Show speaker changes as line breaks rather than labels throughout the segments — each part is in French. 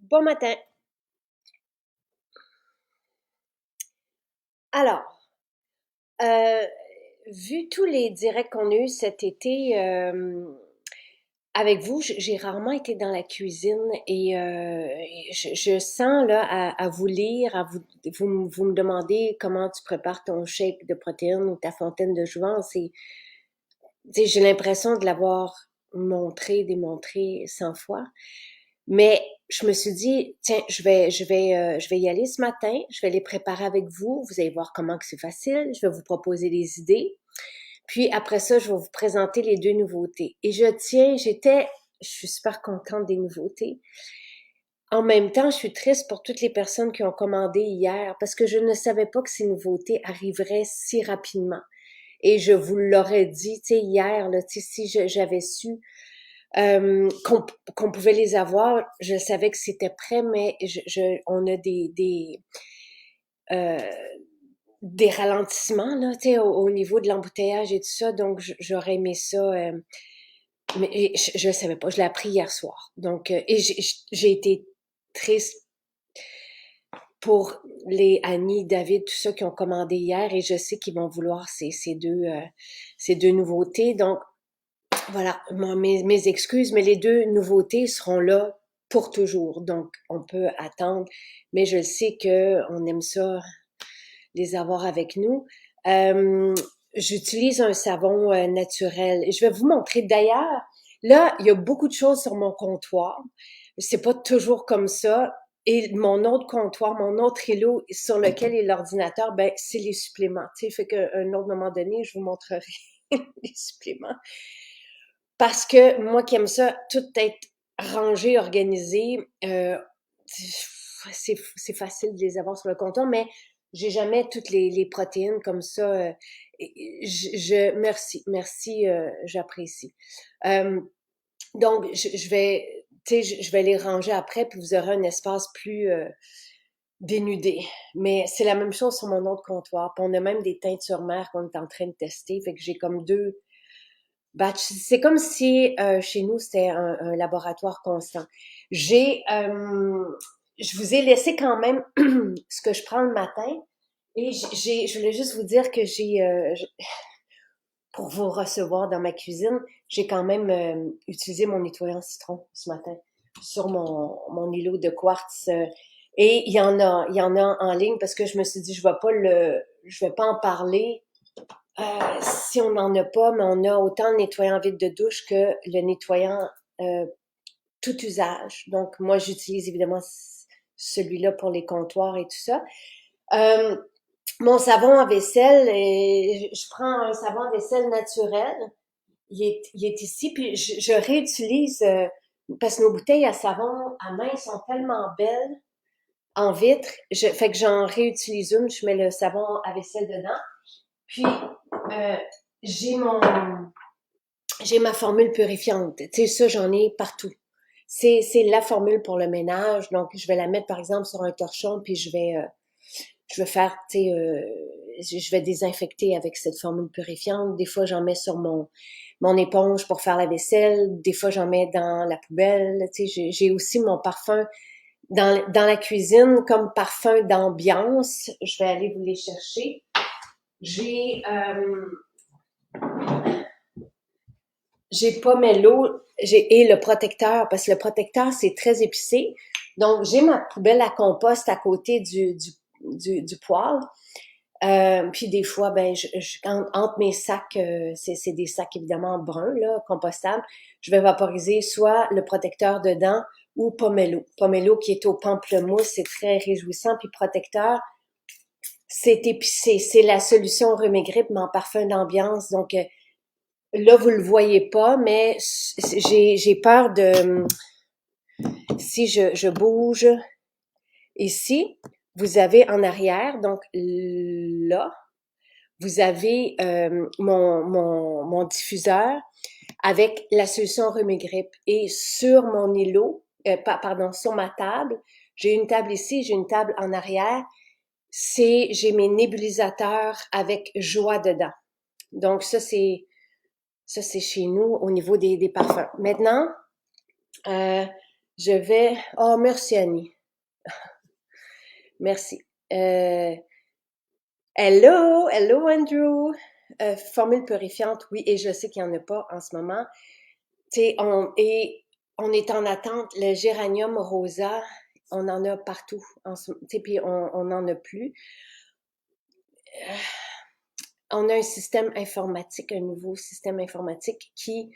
Bon matin. Alors, euh, vu tous les directs qu'on a eus cet été avec vous, j'ai rarement été dans la cuisine et je sens là à vous lire, vous me demandez comment tu prépares ton shake de protéines ou ta fontaine de jouvence et tu sais, j'ai l'impression de l'avoir démontré 100 fois. Mais je me suis dit, tiens, je vais y aller ce matin. Je vais les préparer avec vous. Vous allez voir comment que c'est facile. Je vais vous proposer des idées. Puis après ça, je vais vous présenter les deux nouveautés. Et je suis super contente des nouveautés. En même temps, je suis triste pour toutes les personnes qui ont commandé hier parce que je ne savais pas que ces nouveautés arriveraient si rapidement. Et je vous l'aurais dit, tu sais, hier, là, tu sais, si j'avais su qu'on pouvait les avoir. Je savais que c'était prêt, mais on a euh, des ralentissements là, tu sais, au niveau de l'embouteillage et tout ça. Donc, j'aurais aimé ça, mais je ne savais pas. Je l'ai appris hier soir. Donc, et j'ai été triste pour les Annie, David, tout ça qui ont commandé hier, et je sais qu'ils vont vouloir ces deux nouveautés. Donc, voilà, mes excuses, mais les deux nouveautés seront là pour toujours. Donc, on peut attendre, mais je sais que on aime ça, les avoir avec nous. Euh, J'utilise un savon naturel. Et je vais vous montrer. D'ailleurs, là, il y a beaucoup de choses sur mon comptoir. C'est pas toujours comme ça. Et mon autre comptoir, mon autre îlot sur lequel est l'ordinateur, ben, c'est les suppléments. Tu sais, fait qu'à un autre moment donné, je vous montrerai les suppléments. Parce que moi qui aime ça, tout être rangé, organisé, c'est facile de les avoir sur le comptoir, mais j'ai jamais toutes les protéines comme ça. Merci, j'apprécie. Euh, donc, je vais, tu sais, je vais les ranger après, puis vous aurez un espace plus dénudé. Mais c'est la même chose sur mon autre comptoir. Puis on a même des teintures mères qu'on est en train de tester. Fait que j'ai comme deux batch. C'est comme si chez nous, c'était un laboratoire constant. J'ai, je vous ai laissé quand même ce que je prends le matin. Et je voulais juste vous dire que pour vous recevoir dans ma cuisine, j'ai quand même utilisé mon nettoyant citron ce matin sur mon îlot de quartz. Et il y en a en ligne parce que je me suis dit, je vais pas en parler si on n'en a pas, mais on a autant le nettoyant vide de douche que le nettoyant euh, tout usage. Donc, moi, j'utilise évidemment celui-là pour les comptoirs et tout ça. Euh, Mon savon à vaisselle, je prends un savon à vaisselle naturel. Il est ici, puis je réutilise, parce que nos bouteilles à savon à main sont tellement belles en vitre. Fait que j'en réutilise une, je mets le savon à vaisselle dedans. Puis, euh, j'ai mon, j'ai ma formule purifiante. Tu sais, ça, j'en ai partout. C'est la formule pour le ménage. Donc, je vais la mettre, par exemple, sur un torchon, puis je vais faire, tu sais, je vais désinfecter avec cette formule purifiante. Des fois, j'en mets sur mon éponge pour faire la vaisselle. Des fois, j'en mets dans la poubelle. Tu sais, j'ai aussi mon parfum dans la cuisine comme parfum d'ambiance. Je vais aller vous les chercher. J'ai, j'ai pomelo et le protecteur, parce que le protecteur, c'est très épicé. Donc, j'ai ma poubelle à compost à côté du poêle. Puis des fois, ben, entre mes sacs, c'est des sacs évidemment bruns, là, compostables, je vais vaporiser soit le protecteur dedans ou pomelo. Pomelo qui est au pamplemousse, c'est très réjouissant. Puis protecteur, c'est épicé. C'est la solution au rhume et grippe, mais en parfum d'ambiance. Donc, là, vous le voyez pas, mais j'ai peur de si je bouge ici, vous avez en arrière, donc là, vous avez mon diffuseur avec la solution rhume et grippe. Et sur mon îlot, pardon, sur ma table, j'ai une table ici, j'ai une table en arrière. J'ai mes nébulisateurs avec joie dedans. Donc ça c'est chez nous au niveau des parfums. Maintenant, Je vais... Oh, merci Annie. Merci. Hello Andrew. Formule purifiante, oui, et je sais qu'il n'y en a pas en ce moment. Tu sais, on est en attente. Le géranium rosa, on en a partout. Tu sais, puis on n'en a plus. On a un système informatique, un nouveau système informatique qui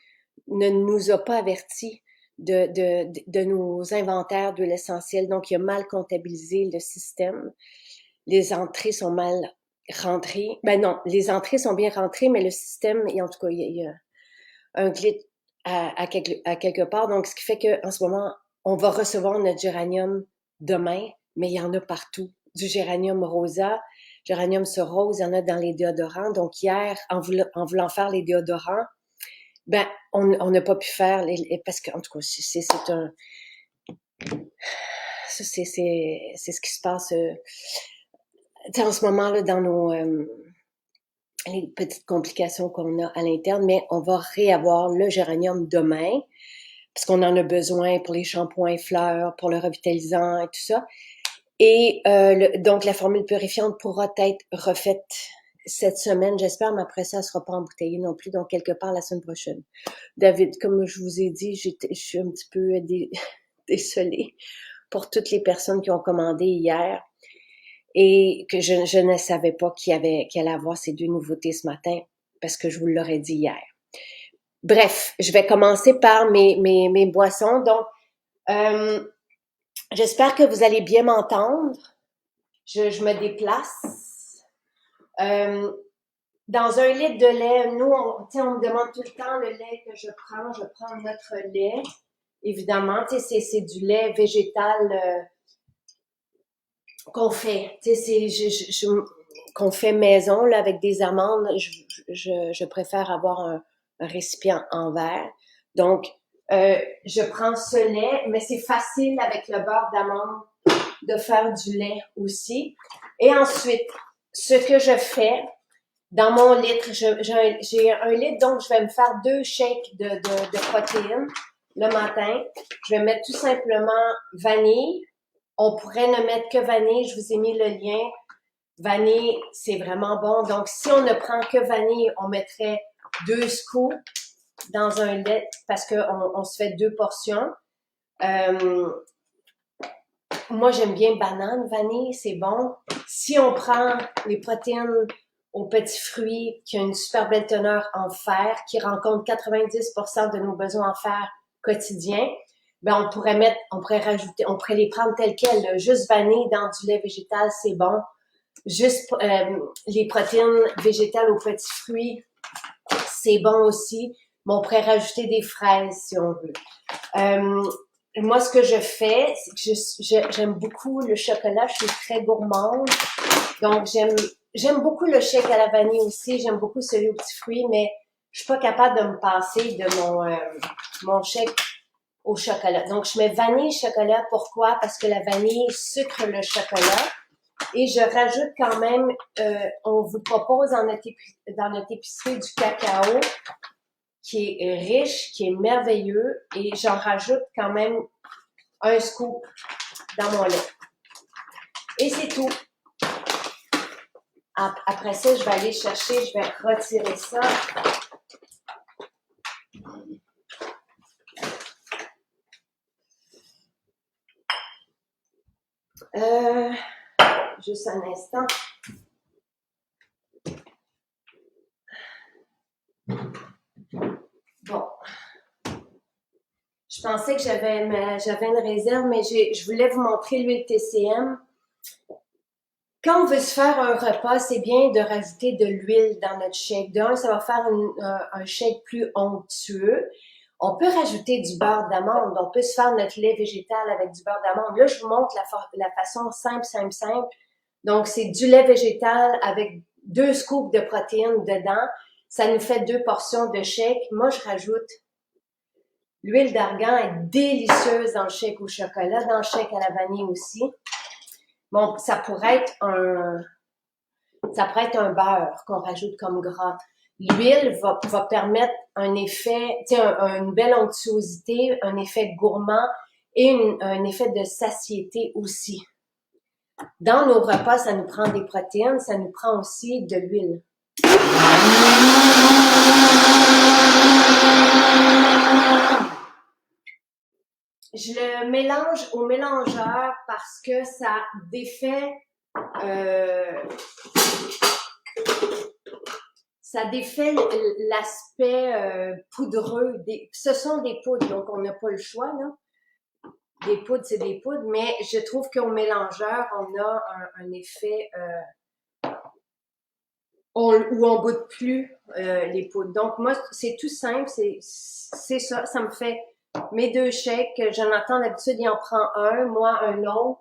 ne nous a pas avertis de nos inventaires de l'essentiel. Donc, il a mal comptabilisé le système. Les entrées sont mal rentrées. Ben non, les entrées sont bien rentrées, mais le système, en tout cas, il y a un glitch à quelque part. Donc, ce qui fait qu'en ce moment, on va recevoir notre géranium demain, mais il y en a partout. Du géranium rosa, géranium sur rose, il y en a dans les déodorants. Donc, hier, en voulant faire les déodorants, ben, on n'a pas pu faire parce que, en tout cas, c'est ce qui se passe en ce moment là dans nos les petites complications qu'on a à l'interne, mais on va réavoir le géranium demain parce qu'on en a besoin pour les shampoings fleurs, pour le revitalisant et tout ça. Et donc, la formule purifiante pourra être refaite cette semaine, j'espère, mais après ça, elle sera pas embouteillée non plus, donc quelque part la semaine prochaine. David, comme je vous ai dit, je suis un petit peu désolée pour toutes les personnes qui ont commandé hier et que je ne savais pas qu'il allait avoir ces deux nouveautés ce matin parce que je vous l'aurais dit hier. Bref, je vais commencer par mes boissons. Donc, j'espère que vous allez bien m'entendre. Je me déplace. Dans un litre de lait, nous, on me demande tout le temps le lait que je prends notre lait. Évidemment, c'est du lait végétal qu'on fait. Qu'on fait maison là, avec des amandes. Je préfère avoir un récipient en verre. Donc, je prends ce lait, mais c'est facile avec le beurre d'amande de faire du lait aussi. Et ensuite, ce que je fais dans mon litre, j'ai un litre, donc je vais me faire 2 shakes de protéines le matin. Je vais mettre tout simplement vanille. On pourrait ne mettre que vanille. Je vous ai mis le lien. Vanille, c'est vraiment bon. Donc, si on ne prend que vanille, on mettrait 2 scoops dans un lait parce qu'on se fait 2 portions. Moi, j'aime bien banane, vanille, c'est bon. Si on prend les protéines aux petits fruits, qui ont une super belle teneur en fer, qui rencontre 90% de nos besoins en fer quotidiens, ben on pourrait rajouter, on pourrait les prendre telles quelles. Là. Juste vanille dans du lait végétal, c'est bon. Juste les protéines végétales aux petits fruits, c'est bon aussi. Mais on pourrait rajouter des fraises si on veut. Moi, ce que je fais, c'est que j'aime beaucoup le chocolat. Je suis très gourmande. Donc, j'aime beaucoup le shake à la vanille aussi. J'aime beaucoup celui aux petits fruits, mais je suis pas capable de me passer de mon shake au chocolat. Donc, je mets vanille, chocolat. Pourquoi? Parce que la vanille sucre le chocolat. Et je rajoute quand même, on vous propose dans notre épicerie du cacao qui est riche, qui est merveilleux, et j'en rajoute quand même un scoop dans mon lait. Et c'est tout. Après ça, je vais aller chercher, je vais retirer ça. Juste un instant. Bon. Je pensais que j'avais une réserve, mais je voulais vous montrer l'huile TCM. Quand on veut se faire un repas, c'est bien de rajouter de l'huile dans notre shake. D'un, ça va faire un shake plus onctueux. On peut rajouter du beurre d'amande. On peut se faire notre lait végétal avec du beurre d'amande. Là, je vous montre la façon simple. Donc, c'est du lait végétal avec 2 scoops de protéines dedans. Ça nous fait 2 portions de shake. Moi, je rajoute l'huile d'argan est délicieuse dans le shake au chocolat, dans le shake à la vanille aussi. Bon, ça pourrait être un beurre qu'on rajoute comme gras. L'huile va permettre un effet, une belle onctuosité, un effet gourmand et un effet de satiété aussi. Dans nos repas, ça nous prend des protéines, ça nous prend aussi de l'huile. Je le mélange au mélangeur parce que ça défait l'aspect poudreux. Ce sont des poudres, donc on n'a pas le choix, là. Des poudres, c'est des poudres, mais je trouve qu'au mélangeur, on a un effet où on goûte plus les poudres. Donc moi, c'est tout simple, c'est ça, ça me fait mes 2 shakes. Jonathan, d'habitude, il en prend un, moi un autre.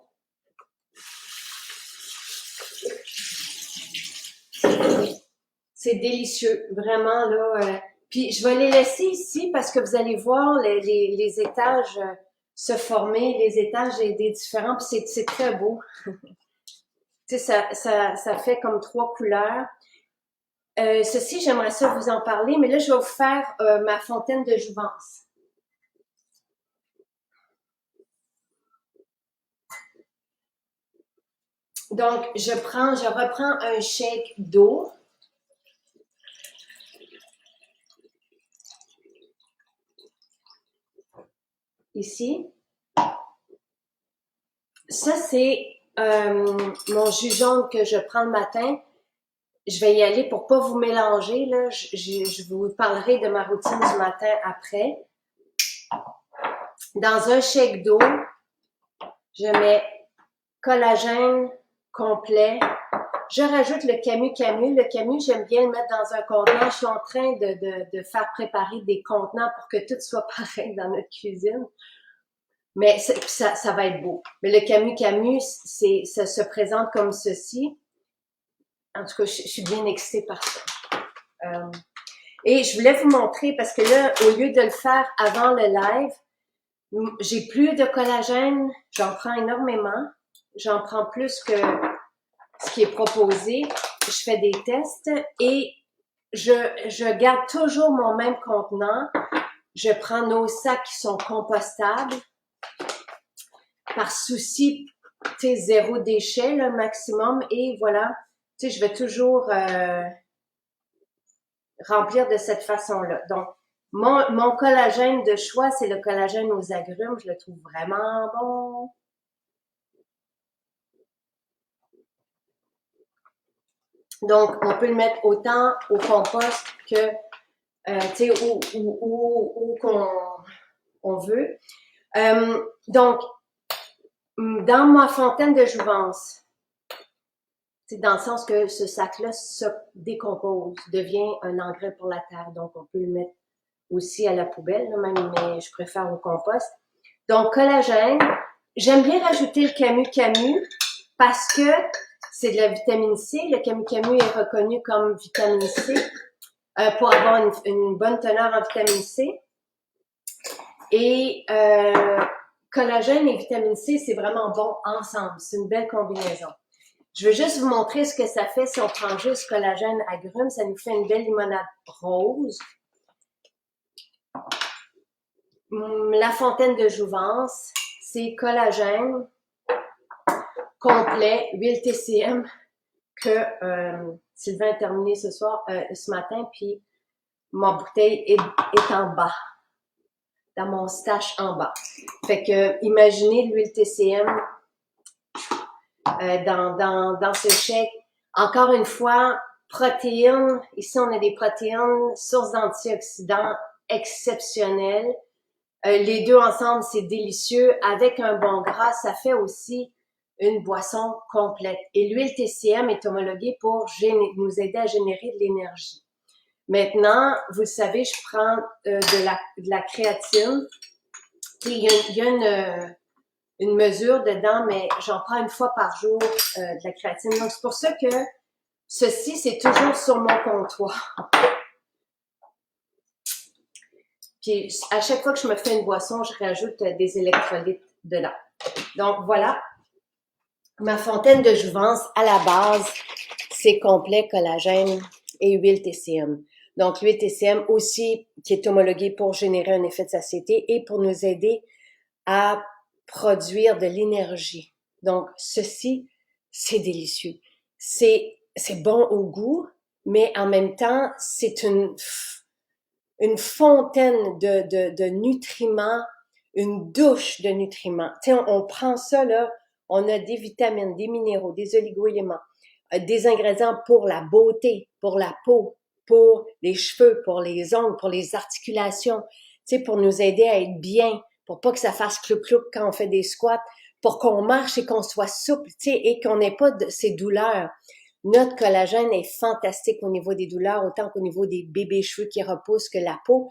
C'est délicieux, vraiment là. Puis je vais les laisser ici parce que vous allez voir les étages se former, les étages des différents, puis c'est très beau. Tu sais, ça fait comme 3 couleurs. Ceci, j'aimerais ça vous en parler, mais là, je vais vous faire ma fontaine de jouvence. Donc, je reprends un shake d'eau. Ici. Ça, c'est mon jus jaune que je prends le matin. Je vais y aller pour pas vous mélanger, là. Je vous parlerai de ma routine du matin après. Dans un shake d'eau, je mets collagène complet. Je rajoute le camu-camu. Le camu, j'aime bien le mettre dans un contenant. Je suis en train de faire préparer des contenants pour que tout soit pareil dans notre cuisine. Mais ça va être beau. Mais le camu-camu, ça se présente comme ceci. En tout cas, je suis bien excitée par ça. Et je voulais vous montrer, parce que là, au lieu de le faire avant le live, j'ai plus de collagène. J'en prends énormément. J'en prends plus que ce qui est proposé. Je fais des tests et je garde toujours mon même contenant. Je prends nos sacs qui sont compostables par souci, tu sais, 0 déchet, le maximum. Et voilà, tu sais, je vais toujours remplir de cette façon-là. Donc, mon collagène de choix, c'est le collagène aux agrumes. Je le trouve vraiment bon. Donc, on peut le mettre autant au compost que, tu sais, où qu'on veut. Donc, dans ma fontaine de jouvence, c'est dans le sens que ce sac-là se décompose, devient un engrais pour la terre. Donc, on peut le mettre aussi à la poubelle, là, même, mais je préfère au compost. Donc, collagène. J'aime bien rajouter le camu-camu parce que c'est de la vitamine C. Le camu-camu est reconnu comme vitamine C pour avoir une bonne teneur en vitamine C. Et collagène et vitamine C, c'est vraiment bon ensemble. C'est une belle combinaison. Je veux juste vous montrer ce que ça fait si on prend juste collagène agrumes. Ça nous fait une belle limonade rose. La fontaine de jouvence, c'est collagène complet, huile TCM que Sylvain a terminé ce matin, puis ma bouteille est en bas, dans mon stash en bas. Fait que imaginez l'huile TCM dans ce shake. Encore une fois, protéines. Ici, on a des protéines, sources d'antioxydants exceptionnelles. Les deux ensemble, c'est délicieux. Avec un bon gras, ça fait aussi une boisson complète. Et l'huile TCM est homologuée pour nous aider à générer de l'énergie. Maintenant, vous le savez, je prends de la créatine. Il y a une mesure dedans, mais j'en prends une fois par jour de la créatine. Donc, c'est pour ça que ceci, c'est toujours sur mon comptoir. Puis, à chaque fois que je me fais une boisson, je rajoute des électrolytes dedans. Donc, voilà. Ma fontaine de jouvence, à la base, c'est complet collagène et huile TCM. Donc, l'huile TCM aussi, qui est homologuée pour générer un effet de satiété et pour nous aider à produire de l'énergie. Donc, ceci, c'est délicieux. C'est bon au goût, mais en même temps, c'est une fontaine de nutriments, une douche de nutriments. Tu sais, on prend ça, là, on a des vitamines, des minéraux, des oligo-éléments, des ingrédients pour la beauté, pour la peau, pour les cheveux, pour les ongles, pour les articulations, tu sais, pour nous aider à être bien, pour pas que ça fasse clouc-clouc quand on fait des squats, pour qu'on marche et qu'on soit souple, tu sais, et qu'on n'ait pas ces douleurs. Notre collagène est fantastique au niveau des douleurs, autant qu'au niveau des bébés cheveux qui repoussent que la peau.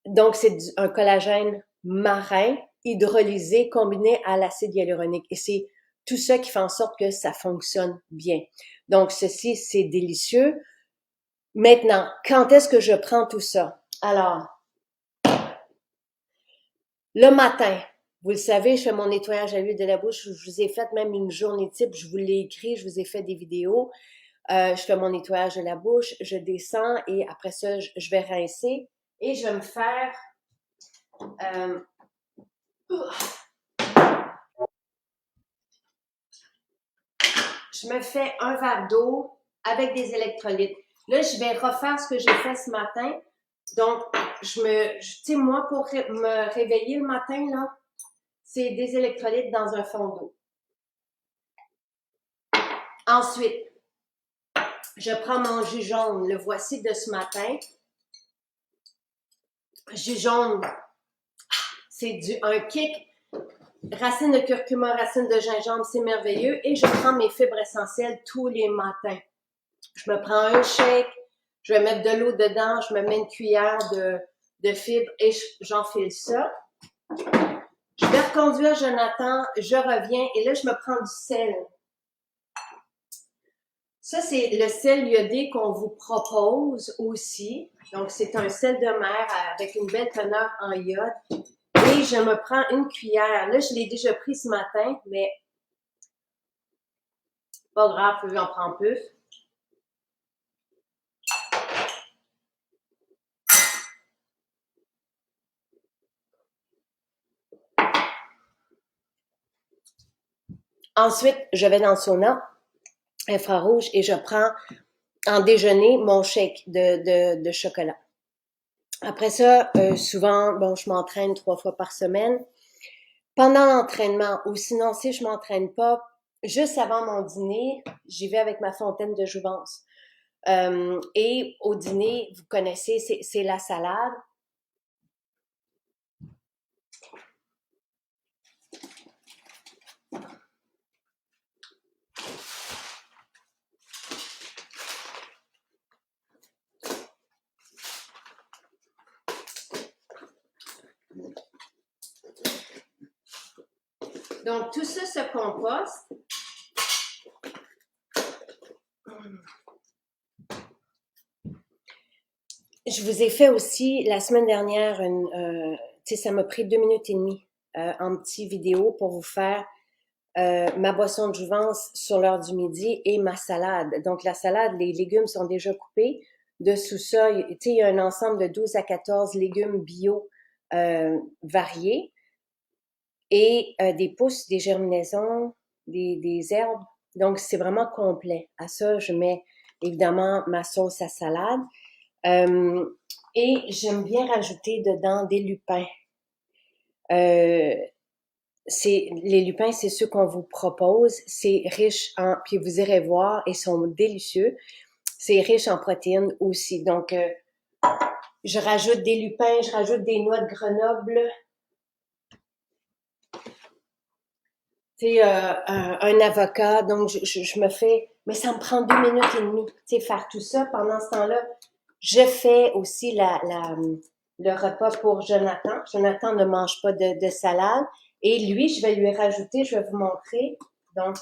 Donc, c'est un collagène marin hydrolysé combiné à l'acide hyaluronique. Et c'est tout ça qui fait en sorte que ça fonctionne bien. Donc, ceci, c'est délicieux. Maintenant, quand est-ce que je prends tout ça? Alors, le matin, vous le savez, je fais mon nettoyage à l'huile de la bouche. Je vous ai fait même une journée type. Je vous l'ai écrit, je vous ai fait des vidéos. Je fais mon nettoyage de la bouche, je descends et après ça, je vais rincer et je vais me faire je me fais un verre d'eau avec des électrolytes. Là, je vais refaire ce que j'ai fait ce matin. Donc, tu sais, moi, pour me réveiller le matin, là, c'est des électrolytes dans un fond d'eau. Ensuite, je prends mon jus jaune. Le voici de ce matin. Jus jaune, c'est un kick. Racine de curcuma, racine de gingembre, c'est merveilleux. Et je prends mes fibres essentielles tous les matins. Je me prends un shake, je vais mettre de l'eau dedans, je me mets une cuillère de fibres et j'enfile ça. Je vais reconduire Jonathan, je reviens et là, je me prends du sel. Ça, c'est le sel iodé qu'on vous propose aussi. Donc, c'est un sel de mer avec une belle teneur en iode. Et je me prends une cuillère. Là, je l'ai déjà pris ce matin, mais pas grave, j'en prends plus. Ensuite, je vais dans le sauna infrarouge et je prends en déjeuner mon shake de chocolat. Après ça, souvent, bon, je m'entraîne 3 fois par semaine. Pendant l'entraînement, ou sinon, si je m'entraîne pas, juste avant mon dîner, j'y vais avec ma fontaine de jouvence. Et au dîner, vous connaissez, c'est la salade. Donc, tout ça se composte. Je vous ai fait aussi la semaine dernière, tu sais, ça m'a pris 2 minutes et demie en petite vidéo pour vous faire ma boisson de jouvence sur l'heure du midi et ma salade. Donc, la salade, les légumes sont déjà coupés. Dessous ça, tu sais, il y a un ensemble de 12 à 14 légumes bio variés et des pousses, des germinaisons, des herbes. Donc, c'est vraiment complet. À ça, je mets évidemment ma sauce à salade. Et j'aime bien rajouter dedans des lupins. Les lupins, c'est ceux qu'on vous propose. C'est riche puis vous irez voir, ils sont délicieux. C'est riche en protéines aussi. Donc, je rajoute des lupins, je rajoute des noix de Grenoble. Tu sais, un avocat. Donc, je me fais, mais ça me prend 2 minutes et demie. Tu sais, faire tout ça. Pendant ce temps-là, je fais aussi le repas pour Jonathan. Jonathan ne mange pas de salade. Et lui, je vais lui rajouter, je vais vous montrer. Donc,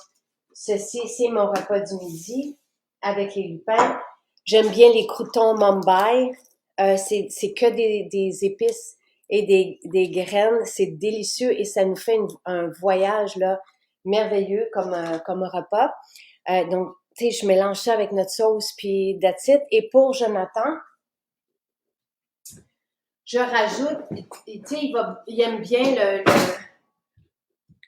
ceci, c'est mon repas du midi avec les lupins. J'aime bien les croûtons Mumbai. C'est que des épices et des graines. C'est délicieux et ça nous fait un voyage là merveilleux comme repas. Donc, tu sais, je mélange ça avec notre sauce puis that's it. Et pour Jonathan, je rajoute, tu sais, il aime bien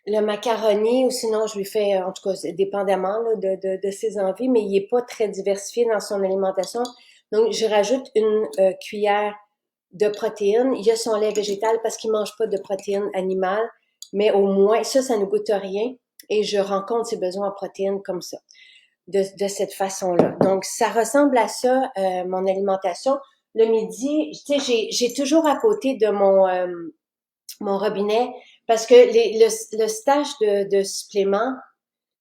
le macaroni, ou sinon je lui fais, en tout cas, dépendamment là, de ses envies, mais il est pas très diversifié dans son alimentation. Donc, je rajoute une cuillère de protéines. Il y a son lait végétal parce qu'il mange pas de protéines animales, mais au moins, ça ne goûte rien. Et je rencontre ses besoins en protéines comme ça, de cette façon-là. Donc, ça ressemble à ça, mon alimentation. Le midi, tu sais, j'ai toujours à côté de mon robinet parce que le stage de suppléments,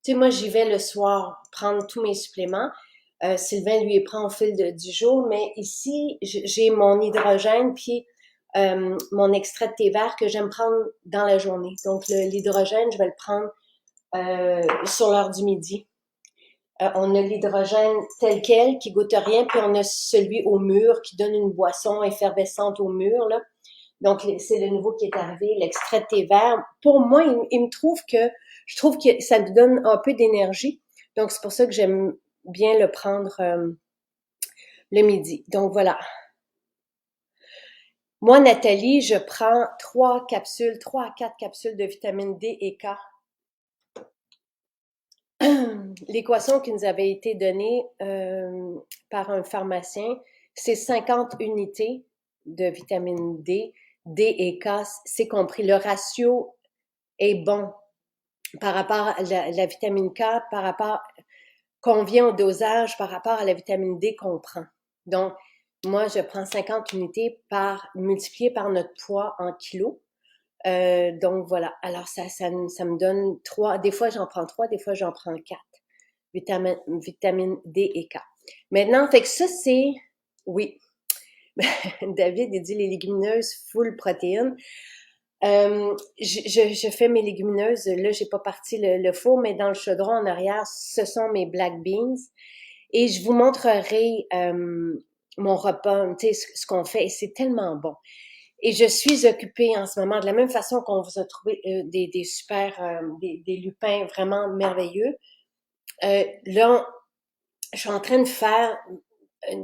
tu sais, moi, j'y vais le soir prendre tous mes suppléments. Sylvain, lui, il prend au fil du jour, mais ici, j'ai mon hydrogène puis mon extrait de thé vert que j'aime prendre dans la journée. Donc, l'hydrogène, je vais le prendre sur l'heure du midi. On a l'hydrogène tel quel, qui goûte rien, puis on a celui au mur qui donne une boisson effervescente au mur, là. Donc, c'est le nouveau qui est arrivé, l'extrait de thé vert. Pour moi, je trouve que ça me donne un peu d'énergie. Donc, c'est pour ça que j'aime bien le prendre le midi. Donc, voilà. Moi, Nathalie, je prends 3 à 4 capsules de vitamine D et K. L'équation qui nous avait été donnée par un pharmacien, c'est 50 unités de vitamine D, D et K, c'est compris. Le ratio est bon par rapport à la vitamine K, par rapport qu'on vient au dosage, par rapport à la vitamine D qu'on prend. Donc, moi, je prends 50 unités multiplié par notre poids en kilos. Donc, voilà. Alors, ça me donne 3. Des fois, j'en prends 3, des fois, j'en prends 4. Vitamine D et K. Maintenant, fait que ça, c'est... Oui. David, il dit les légumineuses full protéines. Je fais mes légumineuses. Là, j'ai pas parti le four, mais dans le chaudron en arrière, ce sont mes black beans. Et je vous montrerai mon repas, tu sais, ce qu'on fait. Et c'est tellement bon. Et je suis occupée en ce moment, de la même façon qu'on vous a trouvé des super, des lupins vraiment merveilleux. Là, je suis en train de faire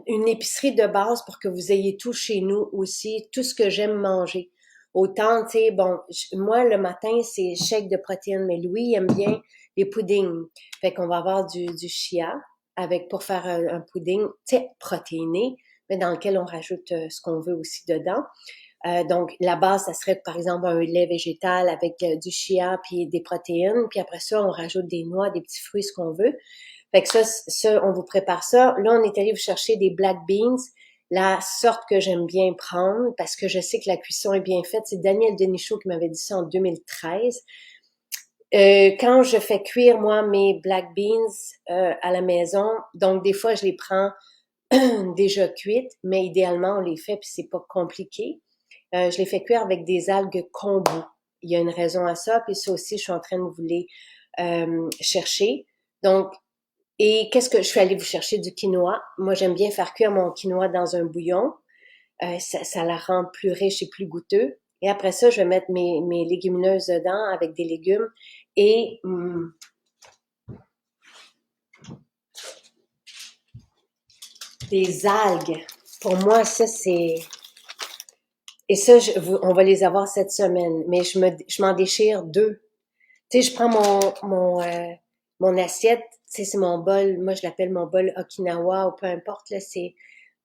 une épicerie de base pour que vous ayez tout chez nous aussi, tout ce que j'aime manger. Autant, tu sais, bon, moi, le matin, c'est shake de protéines, mais Louis aime bien les puddings. Fait qu'on va avoir du chia pour faire un pudding, tu sais, protéiné, mais dans lequel on rajoute ce qu'on veut aussi dedans. Donc, la base, ça serait, par exemple, un lait végétal avec du chia puis des protéines. Puis après ça, on rajoute des noix, des petits fruits, ce qu'on veut. Fait que ça, on vous prépare ça. Là, on est allé vous chercher des black beans, la sorte que j'aime bien prendre parce que je sais que la cuisson est bien faite. C'est Daniel Denichot qui m'avait dit ça en 2013. Quand je fais cuire, moi, mes black beans à la maison, donc des fois, je les prends déjà cuites, mais idéalement, on les fait puis c'est pas compliqué. Je les fais cuire avec des algues kombu. Il y a une raison à ça, puis ça aussi, je suis en train de vous les chercher. Donc, et qu'est-ce que je suis allée vous chercher du quinoa? Moi, j'aime bien faire cuire mon quinoa dans un bouillon. Ça la rend plus riche et plus goûteux. Et après ça, je vais mettre mes légumineuses dedans avec des légumes et des algues. Pour moi, ça, c'est... Et ça, on va les avoir cette semaine. Mais je m'en déchire 2. Tu sais, je prends mon assiette, tu sais, c'est mon bol, moi je l'appelle mon bol Okinawa ou peu importe, là, c'est,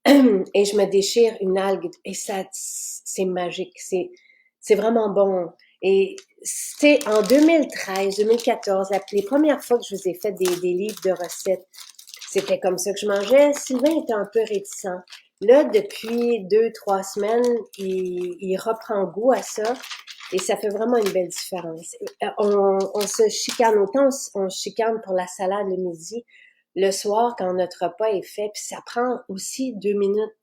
et je me déchire une algue, et ça, c'est magique, c'est vraiment bon. Et, tu sais, en 2013, 2014, les premières fois que je vous ai fait des livres de recettes, c'était comme ça que je mangeais. Sylvain était un peu réticent. Là, depuis 2, 3 semaines, il reprend goût à ça. Et ça fait vraiment une belle différence. On se chicane, autant on se chicane pour la salade le midi, le soir, quand notre repas est fait, puis ça prend aussi 2 minutes.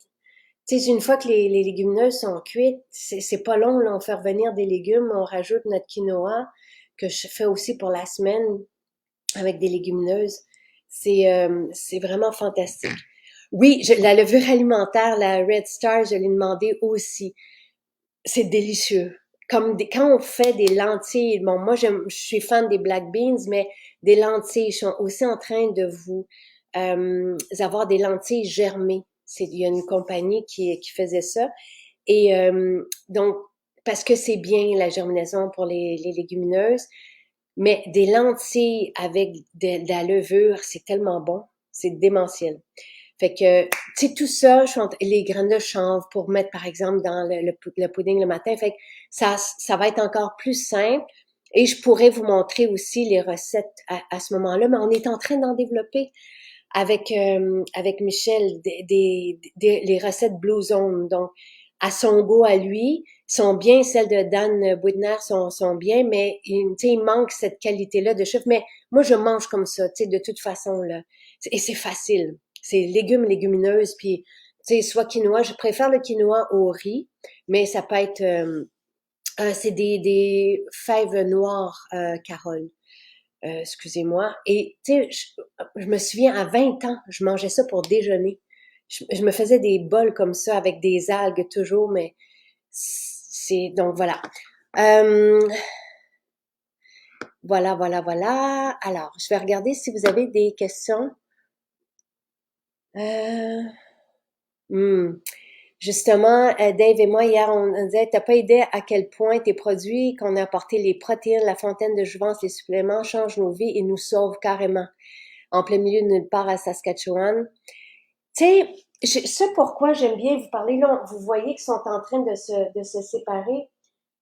Tu sais, une fois que les légumineuses sont cuites, c'est pas long, là, on fait revenir des légumes, on rajoute notre quinoa, que je fais aussi pour la semaine avec des légumineuses. C'est vraiment fantastique. Oui, la levure alimentaire, la Red Star, je l'ai demandé aussi. C'est délicieux. Quand on fait des lentilles, bon, moi, je suis fan des black beans, mais des lentilles, je suis aussi en train de vous avoir des lentilles germées. Il y a une compagnie qui faisait ça. Et donc, parce que c'est bien la germination pour les légumineuses, mais des lentilles avec de la levure, c'est tellement bon, c'est démentiel. Fait que, tu sais, tout ça, les graines de chanvre pour mettre, par exemple, dans le pudding le matin. Fait que ça va être encore plus simple. Et je pourrais vous montrer aussi les recettes à ce moment-là, mais on est en train d'en développer avec Michel les recettes Blue Zone. Donc, à son goût à lui, sont bien, celles de Dan Boudner sont bien, mais il manque cette qualité-là de chef. Mais moi, je mange comme ça, tu sais, de toute façon, là. Et c'est facile. C'est légumes, légumineuses, puis, tu sais, soit quinoa, je préfère le quinoa au riz, mais ça peut être, c'est des fèves noires, Carole. Excusez-moi. Et tu sais, je me souviens à 20 ans, je mangeais ça pour déjeuner. Je me faisais des bols comme ça avec des algues toujours, mais c'est donc voilà. Euh, voilà. Alors, je vais regarder si vous avez des questions. Euh, hmm. Justement, Dave et moi, hier, on disait, t'as pas idée à quel point tes produits qu'on a apportés, les protéines, la fontaine de jouvence, les suppléments, changent nos vies et nous sauvent carrément. En plein milieu de nulle part à Saskatchewan. Tu sais, c'est pourquoi j'aime bien vous parler. Là, vous voyez qu'ils sont en train de se séparer.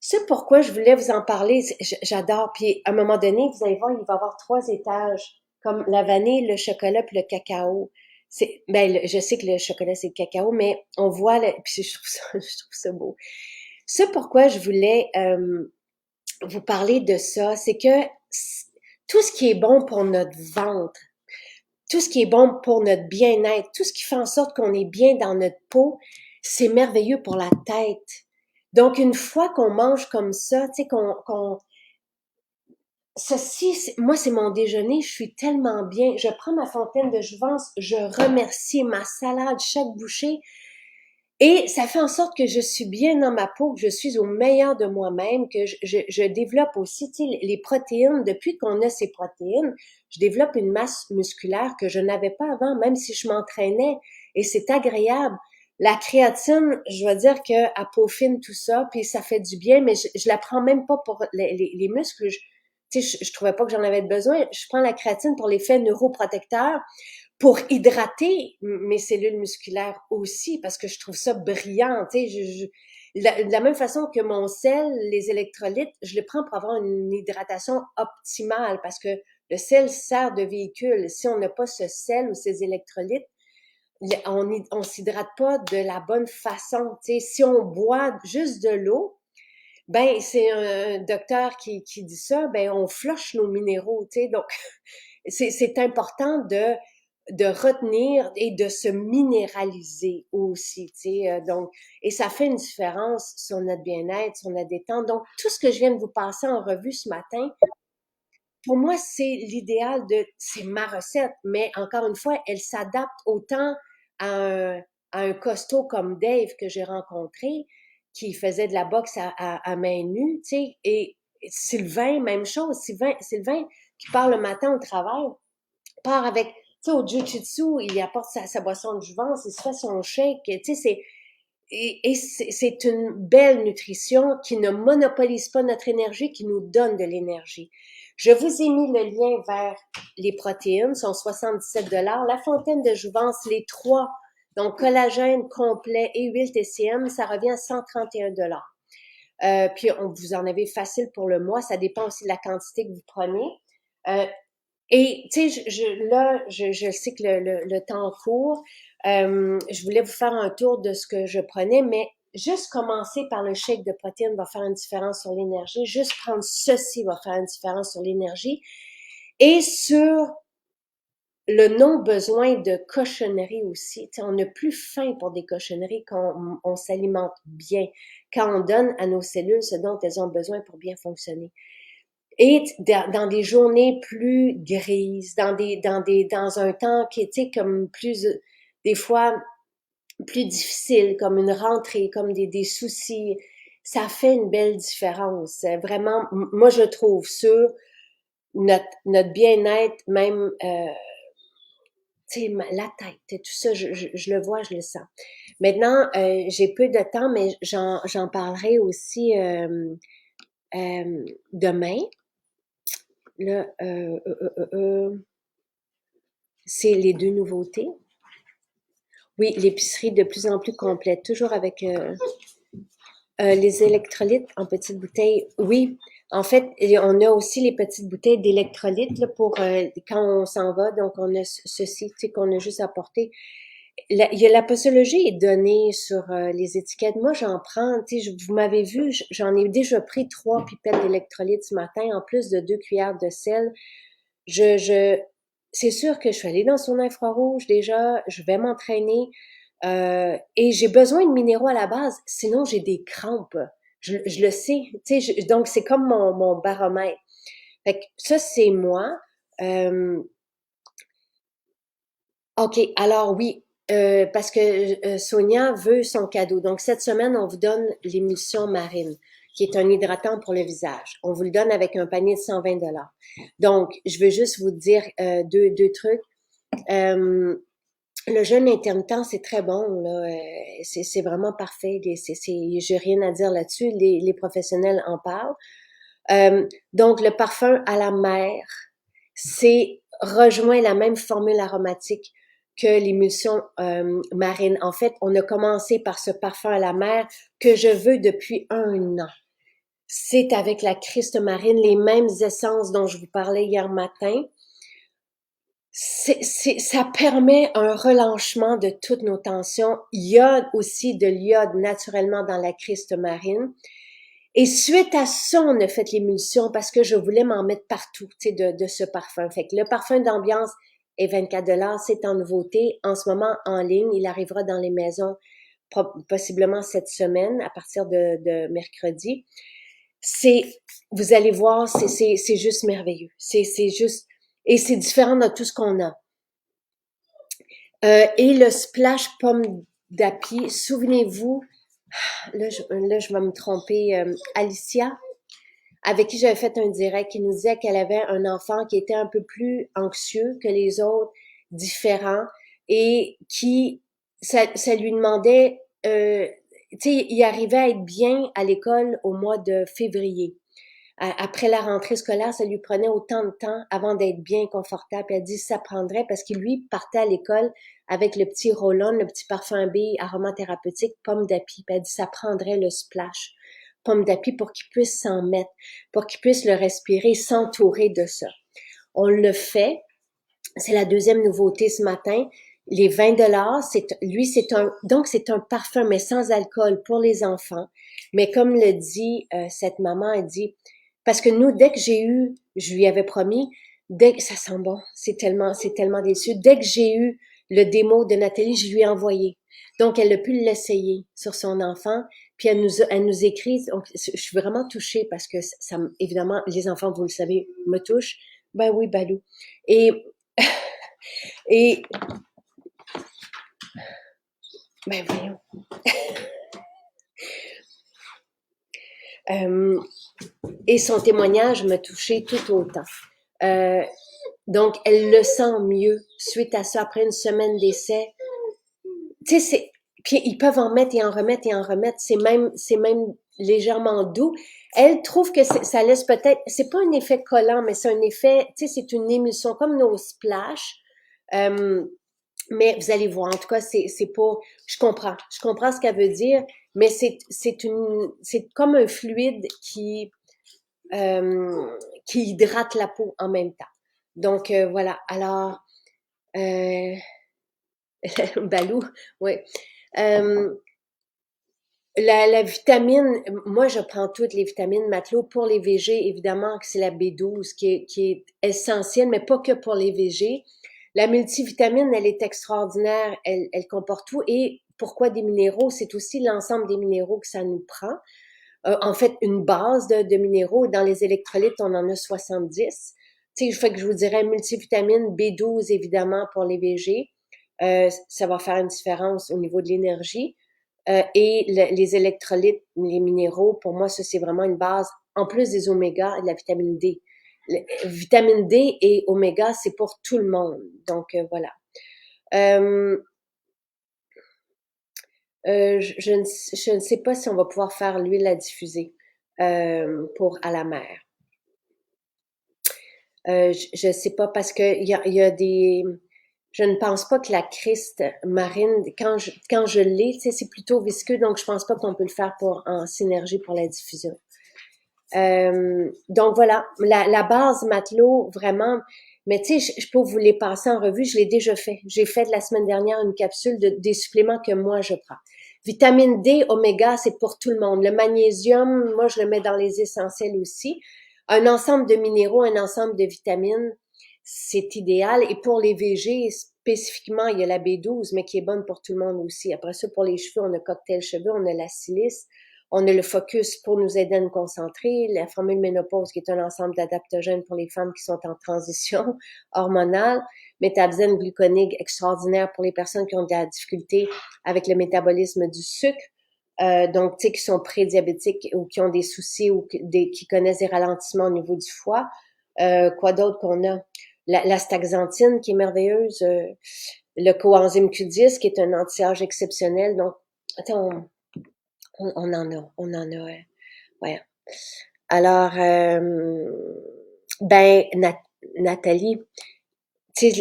C'est pourquoi je voulais vous en parler. J'adore. Puis, à un moment donné, vous allez voir, il va y avoir 3 étages, comme la vanille, le chocolat puis le cacao. Je sais que le chocolat, c'est le cacao, mais on voit, puis je trouve ça beau. C'est pourquoi je voulais vous parler de ça. C'est que tout ce qui est bon pour notre ventre, tout ce qui est bon pour notre bien-être, tout ce qui fait en sorte qu'on est bien dans notre peau, c'est merveilleux pour la tête. Donc, une fois qu'on mange comme ça, tu sais, ceci, moi, c'est mon déjeuner, je suis tellement bien. Je prends ma fontaine de jouvence, je remercie ma salade, chaque bouchée, et ça fait en sorte que je suis bien dans ma peau, que je suis au meilleur de moi-même, que je développe aussi, tu sais, les protéines. Depuis qu'on a ces protéines, je développe une masse musculaire que je n'avais pas avant, même si je m'entraînais. Et c'est agréable. La créatine, je veux dire qu'elle peaufine tout ça, puis ça fait du bien, mais je la prends même pas pour les muscles. Tu sais, je trouvais pas que j'en avais besoin. Je prends la créatine pour l'effet neuroprotecteur, pour hydrater mes cellules musculaires aussi, parce que je trouve ça brillant. Tu sais, de la même façon que mon sel, les électrolytes, je le prends pour avoir une hydratation optimale, parce que le sel sert de véhicule. Si on n'a pas ce sel ou ces électrolytes, on s'hydrate pas de la bonne façon. Tu sais, si on boit juste de l'eau, ben c'est un docteur qui dit ça, ben on flush nos minéraux. Tu sais, donc c'est important de retenir et de se minéraliser aussi, tu sais, donc, et ça fait une différence sur notre bien-être, sur notre détente. Donc, tout ce que je viens de vous passer en revue ce matin, pour moi, c'est l'idéal c'est ma recette, mais encore une fois, elle s'adapte autant à un costaud comme Dave que j'ai rencontré, qui faisait de la boxe à main nue, tu sais, et Sylvain, même chose, Sylvain qui part le matin au travail, part avec, tu sais, au jiu-jitsu, il apporte sa boisson de jouvence, il se fait son shake, tu sais, c'est une belle nutrition qui ne monopolise pas notre énergie, qui nous donne de l'énergie. Je vous ai mis le lien vers les protéines, sont 77 $. La fontaine de jouvence, les trois, donc collagène complet et huile TCM, ça revient à 131 $. Puis vous en avez facile pour le mois, ça dépend aussi de la quantité que vous prenez. Et tu sais, je sais que le temps court. Je voulais vous faire un tour de ce que je prenais, mais juste commencer par le shake de protéines va faire une différence sur l'énergie. Juste prendre ceci va faire une différence sur l'énergie. Et sur le non-besoin de cochonneries aussi. Tu sais, on n'a plus faim pour des cochonneries quand on s'alimente bien, quand on donne à nos cellules ce dont elles ont besoin pour bien fonctionner. Et dans des journées plus grises, dans un temps qui était comme plus, des fois, plus difficile, comme une rentrée, comme des soucis, ça fait une belle différence. Vraiment, moi, je trouve sur notre bien-être, même, tu tu sais, la tête, tout ça, je le vois, je le sens. Maintenant, j'ai peu de temps, mais j'en parlerai aussi demain. Là, c'est les deux nouveautés. Oui, l'épicerie de plus en plus complète, toujours avec les électrolytes en petites bouteilles. Oui, en fait, on a aussi les petites bouteilles d'électrolytes là, pour quand on s'en va. Donc, on a ceci, tu sais, qu'on a juste à porter. Il y a la posologie est donnée sur les étiquettes. Moi, j'en prends, tu sais, vous m'avez vu, j'en ai déjà pris 3 pipettes d'électrolytes ce matin, en plus de 2 cuillères de sel. Je, c'est sûr que je suis allée dans son infrarouge déjà, je vais m'entraîner et j'ai besoin de minéraux à la base, sinon j'ai des crampes. Je le sais, tu sais, donc c'est comme mon baromètre. Fait que ça, c'est moi. Euh, OK, alors oui, parce que Sonia veut son cadeau. Donc cette semaine, on vous donne l'émulsion marine, qui est un hydratant pour le visage. On vous le donne avec un panier de 120 $. Donc, je veux juste vous dire deux trucs. Euh, le jeûne intermittent, c'est très bon, là. C'est vraiment parfait. J'ai rien à dire là-dessus. Les professionnels en parlent. Donc, le parfum à la mer, c'est rejoint la même formule aromatique que l'émulsion marine. En fait, on a commencé par ce parfum à la mer que je veux depuis 1 an. C'est avec la Christ marine, les mêmes essences dont je vous parlais hier matin. Ça permet un relâchement de toutes nos tensions. Il y a aussi de l'iode naturellement dans la Christ marine. Et suite à ça, on a fait l'émulsion parce que je voulais m'en mettre partout, tu sais, de ce parfum. Fait que le parfum d'ambiance est 24 $, c'est en nouveauté. En ce moment, en ligne, il arrivera dans les maisons possiblement cette semaine, à partir de mercredi. Vous allez voir, c'est juste merveilleux. C'est juste, et c'est différent de tout ce qu'on a. Et le splash pomme d'api, souvenez-vous, là je vais me tromper, Alicia, avec qui j'avais fait un direct, qui nous disait qu'elle avait un enfant qui était un peu plus anxieux que les autres, différent, et ça lui demandait, tu sais, il arrivait à être bien à l'école au mois de février. Après la rentrée scolaire, ça lui prenait autant de temps avant d'être bien confortable. Puis elle dit ça prendrait parce qu'il lui partait à l'école avec le petit roll-on, le petit parfum B aromathérapeutique, pomme d'api. Puis elle dit ça prendrait le splash pomme d'api pour qu'il puisse s'en mettre, pour qu'il puisse le respirer, s'entourer de ça. On le fait. C'est la deuxième nouveauté ce matin. Les 20 $, donc c'est un parfum, mais sans alcool pour les enfants. Mais comme le dit cette maman, elle dit, parce que nous, dès que je lui avais promis, dès que ça sent bon, c'est tellement déçu. Dès que j'ai eu le démo de Nathalie, je lui ai envoyé. Donc, elle a pu l'essayer sur son enfant, puis elle nous écrit. Donc, je suis vraiment touchée parce que évidemment, les enfants, vous le savez, me touchent. Ben oui, Balou. Et et, ben voyons. Euh, et son témoignage m'a touché tout autant. Euh, donc, elle le sent mieux suite à ça, après une semaine d'essai. Tu sais, puis ils peuvent en mettre et en remettre et en remettre. C'est même légèrement doux. Elle trouve que ça laisse peut-être, c'est pas un effet collant, mais c'est un effet, tu sais, c'est une émulsion comme nos splash. Mais vous allez voir, en tout cas, c'est pour, je comprends ce qu'elle veut dire, mais c'est comme un fluide qui hydrate la peau en même temps. Donc voilà. Alors, euh, Balou, ouais. Euh, la vitamine, moi je prends toutes les vitamines Matelot pour les VG, évidemment que c'est la B12 qui est essentielle, mais pas que pour les VG. La multivitamine, elle est extraordinaire, elle comporte tout. Et pourquoi des minéraux? C'est aussi l'ensemble des minéraux que ça nous prend. En fait, une base de minéraux. Dans les électrolytes, on en a 70. Tu sais, fait que je vous dirais multivitamine, B12 évidemment pour les VG. Ça va faire une différence au niveau de l'énergie. Et les électrolytes, les minéraux, pour moi, ça c'est vraiment une base, en plus des omégas et de la vitamine D. Vitamine D et oméga, c'est pour tout le monde. Donc voilà. Euh, je ne sais pas si on va pouvoir faire l'huile à diffuser pour à la mer. Je sais pas parce que il y a des. Je ne pense pas que la criste marine, quand je l'ai, tu sais, c'est plutôt visqueux, donc je pense pas qu'on peut le faire pour en synergie pour la diffusion. Donc voilà, la base matelot, vraiment. Mais tu sais, je peux vous les passer en revue, je l'ai déjà fait. J'ai fait la semaine dernière une capsule des suppléments que moi je prends. Vitamine D, oméga, c'est pour tout le monde. Le magnésium, moi je le mets dans les essentiels aussi. Un ensemble de minéraux, un ensemble de vitamines, c'est idéal. Et pour les VG, spécifiquement, il y a la B12, mais qui est bonne pour tout le monde aussi. Après ça, pour les cheveux, on a cocktail cheveux, on a la silice. On a le focus pour nous aider à nous concentrer, la formule ménopause qui est un ensemble d'adaptogènes pour les femmes qui sont en transition hormonale, métabzène gluconique extraordinaire pour les personnes qui ont de la difficulté avec le métabolisme du sucre, donc tu sais qui sont prédiabétiques ou qui ont des soucis ou qui connaissent des ralentissements au niveau du foie. Quoi d'autre qu'on a? L'astaxanthine qui est merveilleuse, le coenzyme Q10 qui est un anti-âge exceptionnel. Donc, attends, on en a, ouais. Alors, ben, Nathalie, c'est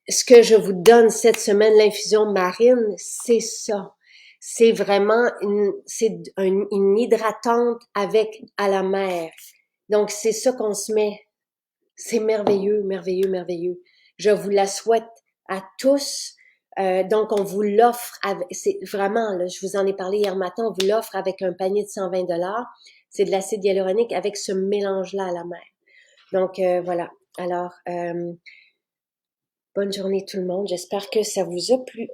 ce que je vous donne cette semaine, l'infusion marine, c'est ça. C'est vraiment une hydratante avec à la mer. Donc, c'est ça qu'on se met. C'est merveilleux, merveilleux, merveilleux. Je vous la souhaite à tous. Donc, on vous l'offre, c'est vraiment, là, je vous en ai parlé hier matin, on vous l'offre avec un panier de 120 $. C'est de l'acide hyaluronique avec ce mélange-là à la mer. Donc, voilà. Alors, bonne journée tout le monde. J'espère que ça vous a plu.